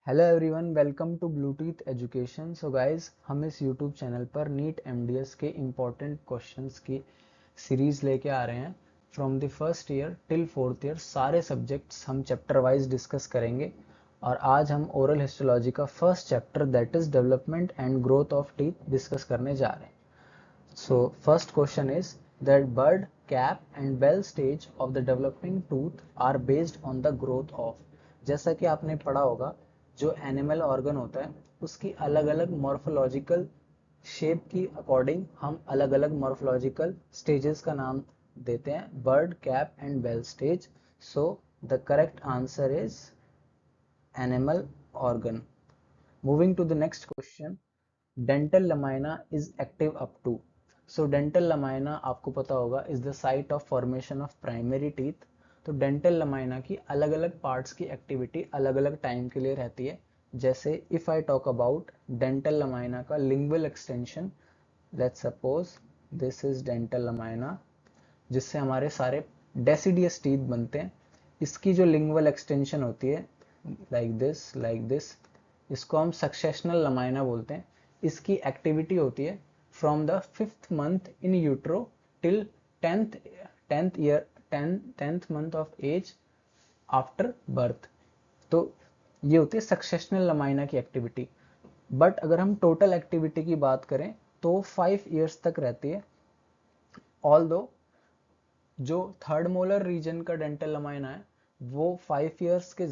Hello everyone, welcome to Bluetooth education. So guys, हम इस YouTube channel पर NEET MDS के इम्पॉर्टेंट क्वेश्चंस की सीरीज लेके आ रहे हैं। From the first year till fourth year सारे सब्जेक्ट्स हम चैप्टर वाइज डिस्कस करेंगे। और आज हम ओरल हिस्टोलॉजी का first chapter that is development and growth of teeth discuss करने जा रहे हैं। So first question is that bud, cap and bell stage of the developing tooth are based on the growth of। जैसा कि आपने पढ़ा होगा, जो एनिमल ऑर्गन होता है उसकी अलग अलग मॉर्फोलॉजिकल शेप की अकॉर्डिंग हम अलग अलग मॉर्फोलॉजिकल स्टेजेस का नाम देते हैं, bud, cap and bell stage. So the correct answer is enamel organ. Moving to the next question, dental lamina is active up to। So dental lamina आपको पता होगा is the site of formation of primary teeth। तो dental lamina की अलग अलग parts की activity अलग अलग time के लिए रहती है। जैसे if I talk about dental lamina का lingual extension, let's suppose this is dental lamina जिससे हमारे सारे deciduous teeth बनते हैं। इसकी जो lingual extension होती है like this, इसको हम सक्सेशनल लमाइना बोलते हैं। इसकी एक्टिविटी होती है from the 5th month in utero till 10th month of age after birth. तो ये होती है सक्सेशनल लमाइना की एक्टिविटी। बट अगर हम टोटल एक्टिविटी की बात करें तो 5 ईयर्स तक रहती है। ऑल दो जो थर्ड मोलर रीजन का डेंटल लमाइना है वो 5 ईयर्स के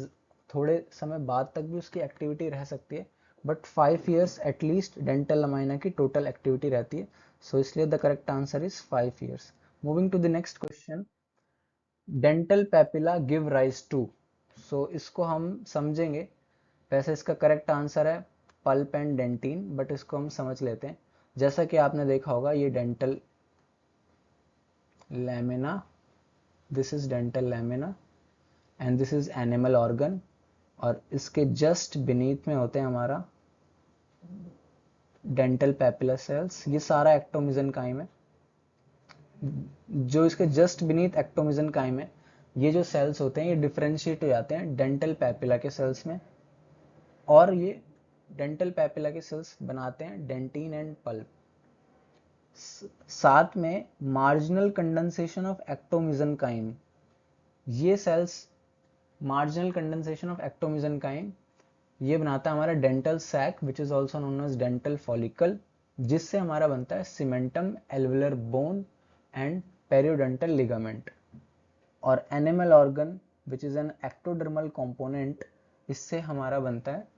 थोड़े समय बाद तक भी उसकी एक्टिविटी रह सकती है, but 5 years at least dental lamina की टोटल एक्टिविटी रहती है। सो इसलिए the correct answer is 5 years. Moving to the next question, dental papilla give rise to. So इसको हम समझेंगे। वैसे इसका करेक्ट आंसर है पल्प एंड डेंटिन, बट इसको हम समझ लेते हैं। जैसा कि आपने देखा होगा, ये dental lamina, this is dental lamina and this is enamel organ. और इसके जस्ट बीनीथ में होते हैं हमारा डेंटल पैपिला सेल्स। ये सारा एक्टोमिजन काइम है। जो इसके जस्ट बीनीथ एक्टोमिजन काइम है, ये जो सेल्स होते हैं ये डिफरेंशिएट हो जाते हैं डेंटल पैपिला के सेल्स में, और ये डेंटल पैपिला के सेल्स बनाते हैं डेंटिन एंड पल्प। साथ में marginal condensation of ectomesenchyme, ये cells marginal condensation of ectomesenchyme ये बनाता है हमारा dental sac which is also known as dental follicle, जिससे हमारा बनता है cementum, alveolar bone and periodontal ligament. और enamel organ which is an ectodermal component, इससे हमारा बनता है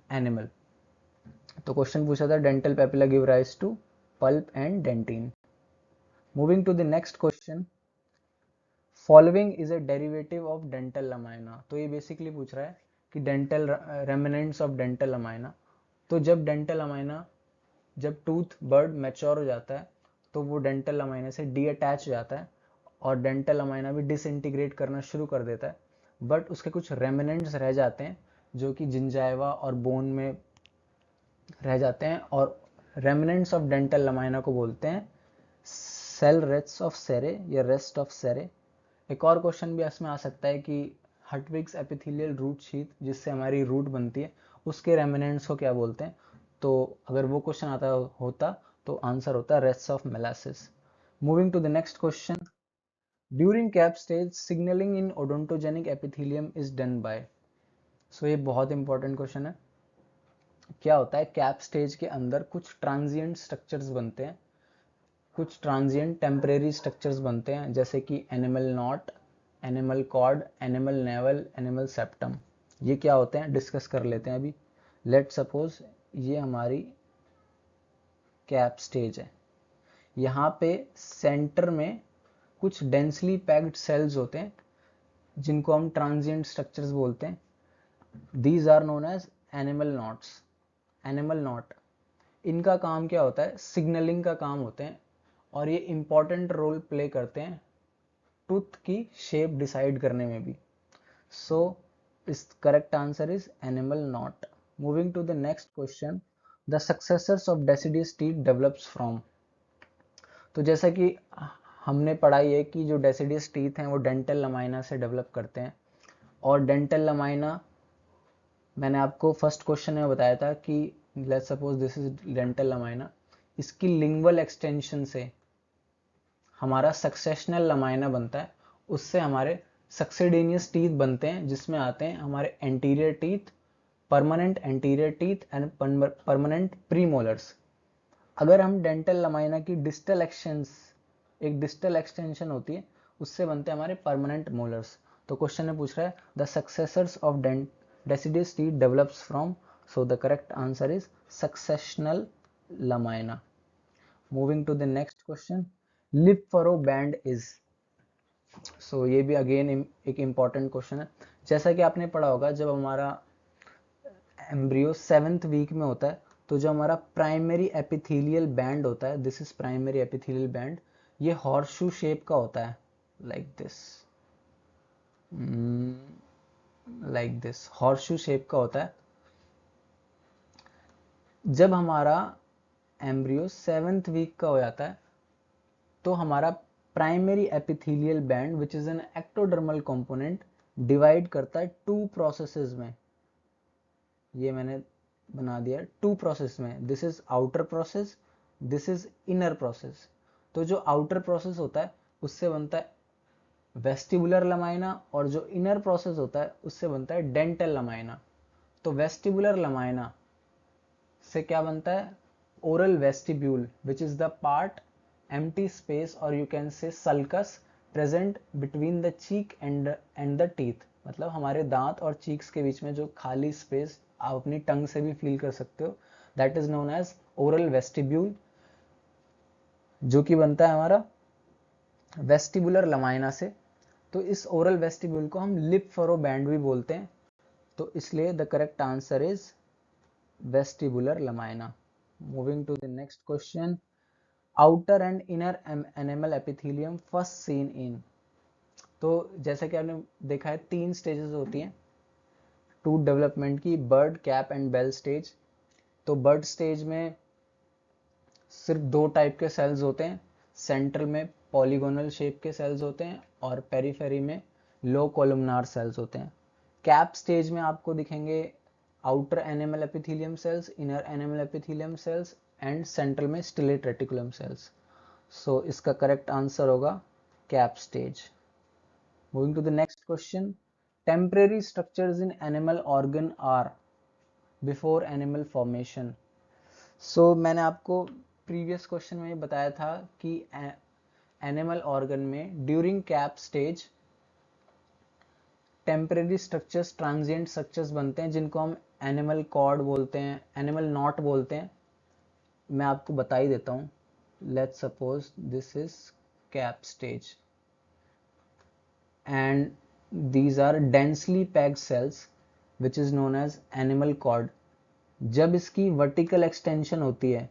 एनिमल। तो क्वेश्चन पूछा था dental papilla give rise to pulp and dentin. Moving to the next question, following is a derivative of dental lamina. तो ये बेसिकली पूछ रहा है कि dental remnants of dental lamina. तो जब डेंटल लमाइना, जब टूथ बर्ड मैच्योर हो जाता है तो वो डेंटल लमाइना से डी अटैच हो जाता है और डेंटल लमाइना भी डिसइंटीग्रेट करना शुरू कर देता है। बट उसके कुछ रेमिनेंट्स रह जाते हैं जो कि जिंजाइवा और बोन में रह जाते हैं, और रेमिनेंट्स ऑफ डेंटल लमाइना को बोलते हैं सेल रेस्ट ऑफ सेरे या रेस्ट ऑफ सेरे। एक और क्वेश्चन भी इसमें आ सकता है कि हटविग्स एपिथेलियल रूट शीथ जिससे हमारी रूट बनती है उसके रेमिनेंट्स को क्या बोलते हैं। तो अगर वो क्वेश्चन आता होता तो आंसर होता है rest of Malassez. Moving to the next question, during cap stage signaling in odontogenic epithelium is done by. So ये बहुत इंपॉर्टेंट क्वेश्चन है। क्या होता है, कैप स्टेज के अंदर कुछ ट्रांजिएंट स्ट्रक्चर्स बनते हैं, कुछ ट्रांजिएंट टेम्परेरी स्ट्रक्चर्स बनते हैं, जैसे कि enamel knot, enamel cord, enamel navel, enamel septum. ये क्या होते हैं डिस्कस कर लेते हैं अभी। लेट सपोज ये हमारी कैप स्टेज है। यहाँ पे सेंटर में कुछ डेंसली पैक्ड सेल्स होते हैं जिनको हम ट्रांजिएंट स्ट्रक्चर्स बोलते हैं। These are known as enamel knots. Enamel knot, इनका काम क्या होता है, सिग्नलिंग का काम होते हैं, और ये इंपॉर्टेंट रोल प्ले करते हैं टूथ की शेप डिसाइड करने में भी। सो इस correct answer is enamel knot. Moving to the next question, the successors of deciduous teeth develops from. तो जैसा कि हमने पढ़ाई है कि जो डेसिडियस टीथ हैं वो डेंटल लमाइना से डेवलप करते हैं, और डेंटल लमाइना मैंने आपको फर्स्ट क्वेश्चन में बताया था कि let's suppose this is dental lamina, इसकी लिंगुअल एक्सटेंशन से हमारा सक्सेशनल लमाइना बनता है, उससे हमारे सक्सेडेनियस टीथ बनते हैं जिसमें आते हैं हमारे anterior teeth, permanent anterior teeth and permanent premolars. अगर हम डेंटल लमाइना की डिस्टल एक्सटेंस, एक डिस्टल एक्सटेंशन होती है, उससे बनते हैं हमारे परमानेंट मोलर्स। तो क्वेश्चन में पूछ रहा है the successors of deciduous teeth develops from, so the correct answer is successional lamina. Moving to the next question, lip furrow band is, so ये भी अगेन एक इम्पॉर्टेंट क्वेश्चन है। जैसा कि आपने पढ़ा होगा, जब हमारा एम्ब्रियो 7th वीक में होता है, तो जो हमारा प्राइमरी एपिथेलियल बैंड होता है, this is primary epithelial band, ये हॉर्सशू शेप का होता है, like this, like this horseshoe shape का होता है। जब हमारा एम्ब्रियो 7th वीक का हो जाता है, तो हमारा primary epithelial band which is an ectodermal component divide करता है 2 प्रोसेसेस में। ये मैंने बना दिया 2 प्रोसेस में, this is outer process, this is inner process. तो जो आउटर प्रोसेस होता है उससे बनता है वेस्टिबुलर लमाइना, और जो इनर प्रोसेस होता है उससे बनता है डेंटल लमाइना। तो वेस्टिबुलर लमाइना से क्या बनता है, oral vestibule which is the part empty space, और you can say sulcus present between the cheek and the teeth. मतलब हमारे दांत और चीक्स के बीच में जो खाली स्पेस, आप अपनी टंग से भी फील कर सकते हो, that is known as oral vestibule, जो कि बनता है हमारा वेस्टिबुलर लमाइना से। तो इस ओरल वेस्टिब्यूल को हम लिप फरो बैंड भी बोलते हैं, तो इसलिए the correct answer is vestibular lamina. Moving to the next question, outer and inner enamel epithelium first seen in. तो जैसा कि आपने देखा है 3 स्टेजेस होती हैं टूथ डेवलपमेंट की, bud, cap and bell stage. तो बर्ड स्टेज में सिर्फ 2 टाइप के सेल्स होते हैं, सेंट्रल में पॉलीगोनल शेप के सेल्स होते हैं और पेरीफेरी में लो कोलुमनार सेल्स होते हैं। कैप स्टेज में आपको दिखेंगे outer enamel epithelium cells, inner enamel epithelium cells and central में स्टिलेट रेटिकुलम सेल्स। सो इसका करेक्ट आंसर होगा cap stage. Moving to the next question, temporary structures in enamel organ are before enamel formation. So मैंने आपको previous question में बताया था कि enamel organ में during cap stage temporary structures, transient structures बनते हैं जिनको हम एनिमल कॉर्ड बोलते हैं, एनिमल नॉट बोलते हैं। मैं आपको बता ही देता हूँ, let's suppose this is cap stage and these are densely packed cells which is known as animal cord। जब इसकी वर्टिकल एक्सटेंशन होती है,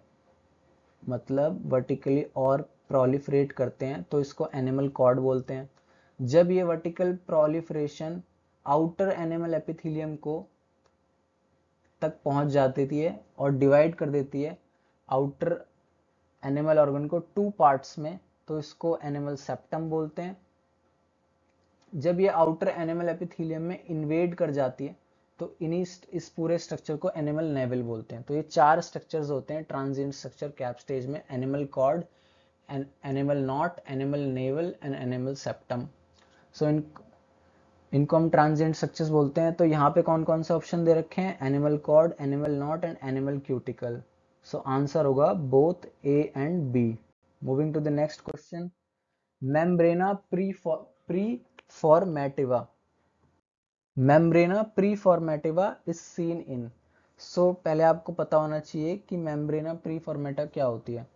मतलब वर्टिकली और प्रोलिफरेट करते हैं, तो इसको एनिमल कॉर्ड बोलते हैं। जब ये vertical proliferation outer enamel epithelium को तक पहुंच जाती है और डिवाइड कर देती है आउटर एनिमल ऑर्गन को 2 पार्ट्स में, तो इसको एनिमल सेप्टम बोलते हैं। जब ये आउटर एनिमल एपिथेलियम में इन्वेड कर जाती है, तो इस पूरे स्ट्रक्चर को एनिमल नेवल बोलते हैं। तो ये 4 स्ट्रक्चर्स होते हैं ट्रांजिएंट स्ट्रक्चर कैप स्टेज में, enamel cord, enamel knot, enamel navel and enamel septum. So इनको हम ट्रांजिएंट स्ट्रक्चर्स बोलते हैं। तो यहाँ पे कौन कौन से ऑप्शन दे रखे हैं, enamel cord, enamel knot and enamel cuticle. So answer होगा both A and B. Moving to the next question, membrana preformativa, membrana preformativa is seen in. So पहले आपको पता होना चाहिए कि मेम्ब्रेना प्रीफॉर्मेटा क्या होती है।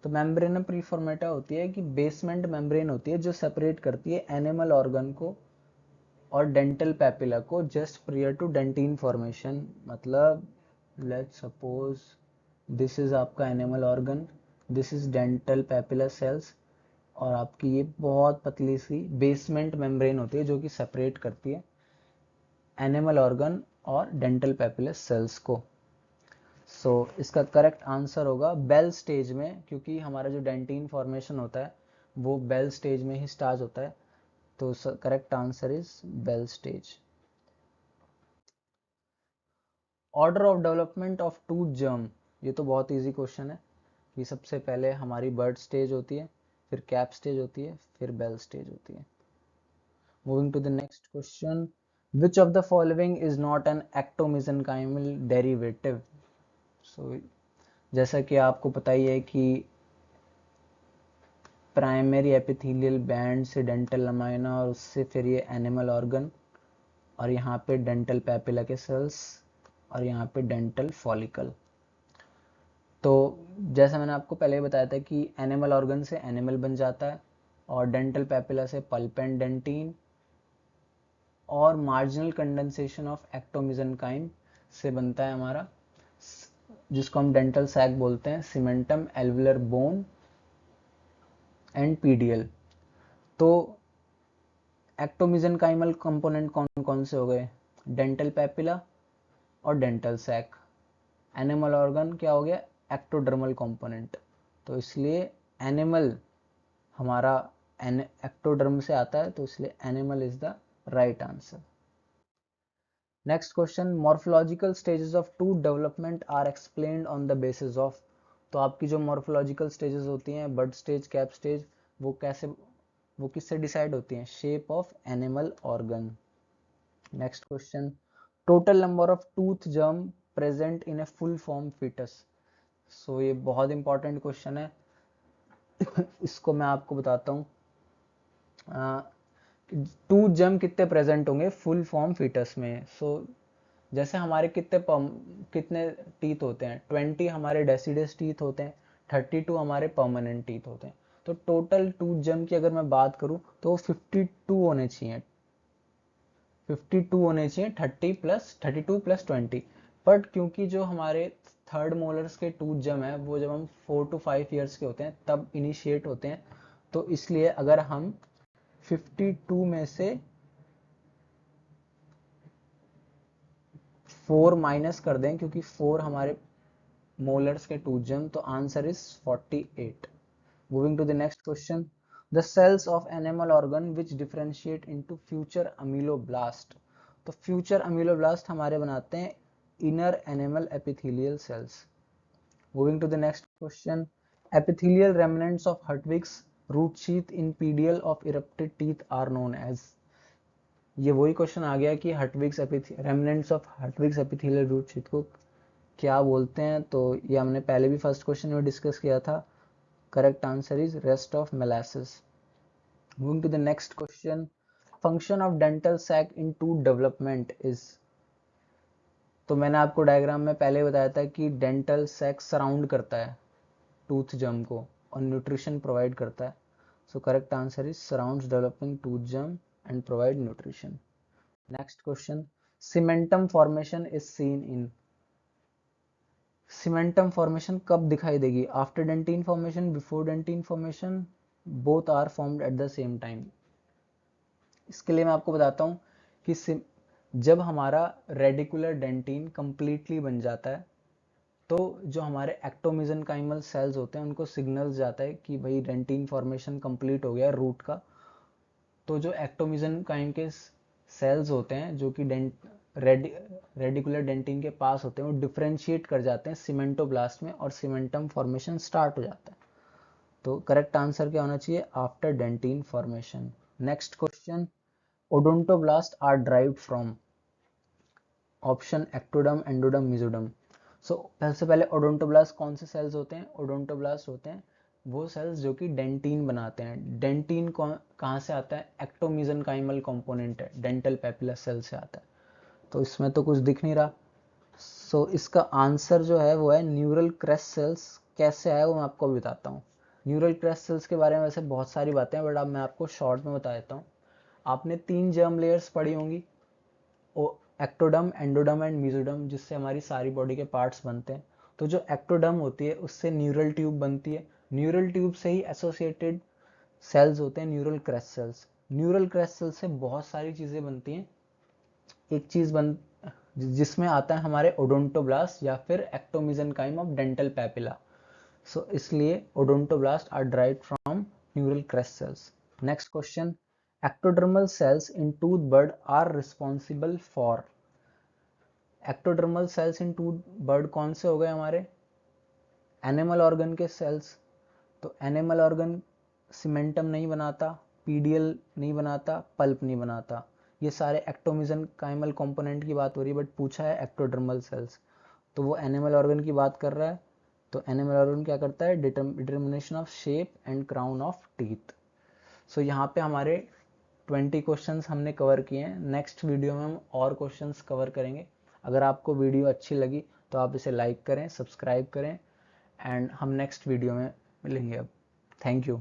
तो मेम्ब्रेना प्रीफॉर्मेटा होती है कि बेसमेंट मेम्ब्रेन होती है जो सेपरेट करती है एनिमल ऑर्गन को और डेंटल पैपिला को just prior to dentin formation. मतलब लेट्स सपोज दिस इज आपका enamel organ, this is dental papilla cells, और आपकी ये बहुत पतली सी बेसमेंट मेम्ब्रेन होती है जो कि सेपरेट करती है एनिमल ऑर्गन और डेंटल पैपिलस सेल्स को। सो इसका करेक्ट आंसर होगा बेल स्टेज में, क्योंकि हमारा जो डेंटिन फॉर्मेशन होता है वो बेल स्टेज में ही स्टार्ट होता है। तो correct answer is bell stage. Order of development of tooth germ, ये तो बहुत इजी क्वेश्चन है कि सबसे पहले हमारी बर्ड स्टेज होती है, फिर कैप स्टेज होती है, फिर बेल स्टेज होती है। Moving to the next question, which of the following is not an ectomesenchymal derivative. So जैसा कि आपको पता ही है कि प्राइमरी एपिथेलियल बैंड से डेंटल लमाइना और उससे फिर ये एनिमल ऑर्गन, और यहाँ पे डेंटल पैपिला के सेल्स, और यहाँ पे डेंटल फॉलिकल। तो जैसा मैंने आपको पहले बताया था कि एनिमल ऑर्गन से एनिमल बन जाता है, और डेंटल पैपिला से पल्प एंड डेंटिन, और मार्जिनल कंडेंसेशन ऑफ एक्टोमेसेनकाइम से बनता है हमारा, जिसको हम डेंटल सैक बोलते हैं, सीमेंटम, एल्वुलर बोन एंड पीडियल। तो एक्टोमेसेनकाइमल कंपोनेंट कौन कौन से हो गए, डेंटल पैपिला और डेंटल सैक। एनिमल ऑर्गन क्या हो गया, एक्टोडर्मल कंपोनेंट। तो इसलिए एनिमल हमारा एक्टोडर्म से आता है, तो इसलिए enamel is the right answer. Next question, morphological stages of tooth development are explained on the basis of. तो आपकी जो मॉर्फोलॉजिकल स्टेजेस होती हैं, बड स्टेज, कैप स्टेज, वो किससे डिसाइड होती हैं, shape of enamel organ. Next question, total number of tooth germ present in a full form foetus. So ये बहुत इंपॉर्टेंट क्वेश्चन है इसको मैं आपको बताता हूँ। टूथ जर्म कितने प्रेजेंट होंगे फुल फॉर्म फीटस में। सो जैसे हमारे कितने टीथ होते हैं, 20 हमारे डेसिडस टीथ होते हैं, 32 हमारे परमानेंट टीथ होते हैं। तो टोटल टूथ जर्म की अगर मैं बात करूं तो 52 होने चाहिए, 52 होने चाहिए, 32 प्लस 20। बट क्योंकि जो हमारे थर्ड मोलर्स के टूथ जम है वो जब हम 4 to 5 ईयर्स के होते हैं तब इनिशिएट होते हैं, तो इसलिए अगर हम 52 में से 4 माइनस कर दें, क्योंकि 4 हमारे मोलर्स के टूथ जम, तो answer is 48। Moving to the next question, the cells of enamel organ which differentiate into future ameloblast. तो फ्यूचर अमीलोब्लास्ट हमारे बनाते हैं inner enamel epithelial cells. Moving to the next question, epithelial remnants of Hertwig's root sheath in PDL of erupted teeth are known as. ये वही question आ गया कि remnants of Hertwig's epithelial root sheath को क्या बोलते हैं। तो ये हमने पहले भी फर्स्ट क्वेश्चन में डिस्कस किया था। Correct answer is rest of Malassez. Moving to the next question, function of dental sac in tooth development is. तो मैंने आपको डायग्राम में पहले बताया था कि डेंटल सैक सराउंड करता है टूथ जर्म को और न्यूट्रिशन प्रोवाइड करता है। So correct answer is surrounds developing tooth germ and provide nutrition. Next question, cementum formation is seen in. Cementum formation कब दिखाई देगी, after dentin formation, before dentin formation, both are formed at the same time. इसके लिए मैं आपको बताता हूँ कि जब हमारा रेडिकुलर डेंटिन कंप्लीटली बन जाता है तो जो हमारे एक्टोमेसेनकाइमल सेल्स होते हैं उनको सिग्नल जाता है कि भाई डेंटिन फॉर्मेशन कंप्लीट हो गया रूट का। तो जो एक्टोमेसेनकाइम के सेल्स होते हैं जो कि रेडिकुलर डेंटिन के पास होते हैं वो डिफरेंशिएट कर जाते हैं सीमेंटोब्लास्ट में और सीमेंटम फॉर्मेशन स्टार्ट हो जाता है। तो करेक्ट आंसर क्या होना चाहिए, after dentin formation. Next question, odontoblast are derived from. Option ectoderm, endoderm, mesoderm. सबसे पहले ओडोंटोब्लास्ट कौन से सेल्स होते हैं, ओडोंटोब्लास्ट होते हैं वो सेल्स जो कि डेंटिन बनाते हैं। डेंटिन कहाँ से आता है, एक्टोमेसेनकाइमल कंपोनेंट है, डेंटल पैपिला सेल से आता है। तो इसमें तो कुछ दिख नहीं रहा। इसका आंसर जो है वो है न्यूरल क्रेस्ट सेल्स। कैसे है वो मैं आपको भी बताता हूँ। न्यूरल क्रेस्ट सेल्स के बारे में वैसे बहुत सारी बातें हैं बट अब मैं आपको शॉर्ट में बता देता हूँ। आपने 3 जर्म लेयर्स पढ़ी होंगी, एक्टोडर्म, एंडोडर्म एंड मेसोडर्म, जिससे हमारी सारी बॉडी के पार्ट्स बनते हैं। तो जो एक्टोडर्म होती है उससे न्यूरल ट्यूब बनती है, न्यूरल ट्यूब से ही एसोसिएटेड सेल्स होते हैं neural crest cells. Neural crest cells से बहुत सारी चीज़ें बनती हैं। एक चीज़ जिसमें आता है हमारे ओडोंटोब्लास्ट या फिर एक्टोमेसेनकाइम ऑफ डेंटल पैपिला। इसलिए odontoblast are derived from neural crest cells. Next question, ectodermal cells in tooth bud are responsible for। Ectodermal cells in tooth bud कौन से हो गए हमारे, एनिमल ऑर्गन के सेल्स। तो एनिमल ऑर्गन सीमेंटम नहीं बनाता, पीडियल नहीं बनाता, पल्प नहीं बनाता, ये सारे एक्टोमिजनकाइमल कंपोनेंट की बात हो रही है, बट पूछा है एक्टोडर्मल सेल्स, तो वो एनिमल ऑर्गन की बात कर रहा है। तो एनिमल ऑर्गन क्या करता है, determination of shape and crown of teeth. So यहाँ पे हमारे 20 क्वेश्चंस हमने कवर किए हैं। नेक्स्ट वीडियो में हम और क्वेश्चंस कवर करेंगे। अगर आपको वीडियो अच्छी लगी तो आप इसे लाइक करें, सब्सक्राइब करें, एंड हम नेक्स्ट वीडियो में मिलेंगे अब। Thank you.